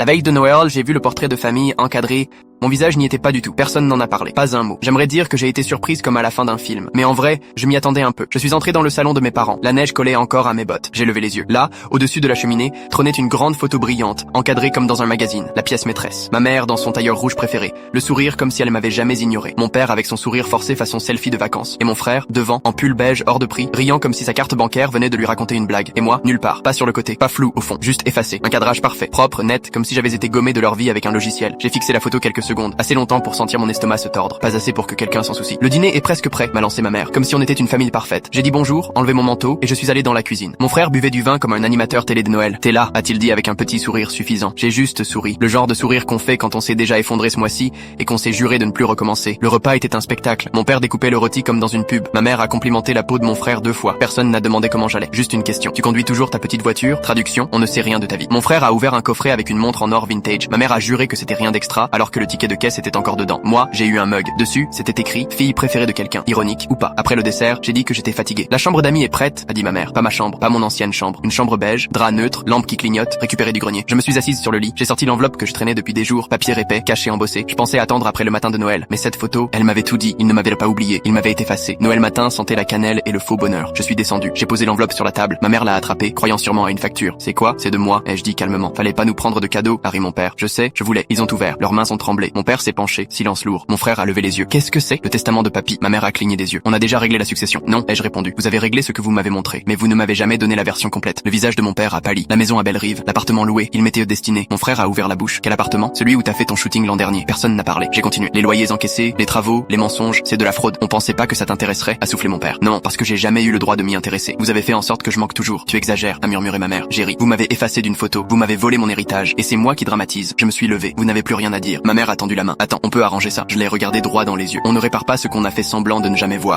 La veille de Noël, j'ai vu le portrait de famille encadré. Mon visage n'y était pas du tout. Personne n'en a parlé. Pas un mot. J'aimerais dire que j'ai été surprise comme à la fin d'un film. Mais en vrai, je m'y attendais un peu. Je suis entrée dans le salon de mes parents. La neige collait encore à mes bottes. J'ai levé les yeux. Là, au-dessus de la cheminée, trônait une grande photo brillante, encadrée comme dans un magazine. La pièce maîtresse. Ma mère dans son tailleur rouge préféré. Le sourire comme si elle m'avait jamais ignoré. Mon père avec son sourire forcé façon selfie de vacances. Et mon frère, devant, en pull beige hors de prix, riant comme si sa carte bancaire venait de lui raconter une blague. Et moi, nulle part. Pas sur le côté. Pas flou au fond. Juste effacé. Un cadrage parfait. Propre, net, comme si j'avais été gommé de leur vie avec un logiciel. J'ai fixé la photo quelques secondes. Assez longtemps pour sentir mon estomac se tordre. Pas assez pour que quelqu'un s'en soucie. Le dîner est presque prêt, m'a lancé ma mère, comme si on était une famille parfaite. J'ai dit bonjour, enlevé mon manteau, et je suis allé dans la cuisine. Mon frère buvait du vin comme un animateur télé de Noël. T'es là, a-t-il dit avec un petit sourire suffisant. J'ai juste souri. Le genre de sourire qu'on fait quand on s'est déjà effondré ce mois-ci, et qu'on s'est juré de ne plus recommencer. Le repas était un spectacle. Mon père découpait le rôti comme dans une pub. Ma mère a complimenté la peau de mon frère 2 fois. Personne n'a demandé comment j'allais. Juste une question. Tu conduis toujours ta petite voiture? Traduction, on ne sait rien de ta vie. Mon frère a ouvert un coffret avec une montre en or vintage. Ma mère a juré que c'était rien d'extra, alors que le ticket de caisse était encore dedans. Moi, j'ai eu un mug. Dessus, c'était écrit « Fille préférée de quelqu'un ». Ironique ou pas. Après le dessert, j'ai dit que j'étais fatigué. La chambre d'amis est prête, a dit ma mère. Pas ma chambre, pas mon ancienne chambre. Une chambre beige, drap neutre, lampe qui clignote, récupérée du grenier. Je me suis assise sur le lit. J'ai sorti l'enveloppe que je traînais depuis des jours, papier épais, caché, embossé. Je pensais attendre après le matin de Noël. Mais cette photo, elle m'avait tout dit. Il ne m'avait pas oublié. Il m'avait effacé. Noël matin sentait la cannelle et le faux bonheur. Je suis descendu. J'ai posé l'enveloppe sur la table. Ma mère l'a attrapée, croyant sûrement à une facture. C'est quoi? C'est de moi, ai-je dit calmement. Fallait pas nous prendre de cadeaux, a ri mon père. Je sais, je voulais. Ils ont ouvert. Leurs mains ont tremblé. Mon père s'est penché. Silence lourd. Mon frère a levé les yeux. Qu'est-ce que c'est? Le testament de papy. Ma mère a cligné des yeux. On a déjà réglé la succession. Non, ai-je répondu. Vous avez réglé ce que vous m'avez montré, mais vous ne m'avez jamais donné la version complète. Le visage de mon père a pâli. La maison à Bellerive, l'appartement loué, il m'était destiné. Mon frère a ouvert la bouche. Quel appartement? Celui où t'as fait ton shooting l'an dernier. Personne n'a parlé. J'ai continué. Les loyers encaissés, les travaux, les mensonges, c'est de la fraude. On pensait pas que ça t'intéresserait, a soufflé mon père. Non, parce que j'ai jamais eu le droit de m'y intéresser. Vous avez fait en sorte que je manque toujours. Tu exagères, a murmuré ma mère. J'ai ri. Vous m'avez effacé d'une photo. Vous m'avez volé mon héritage. Et c'est moi qui dramatise. Je me suis levé. Vous n'avez plus rien à dire. Ma mère a tendu la main. Attends, on peut arranger ça. Je l'ai regardé droit dans les yeux. On ne répare pas ce qu'on a fait semblant de ne jamais voir.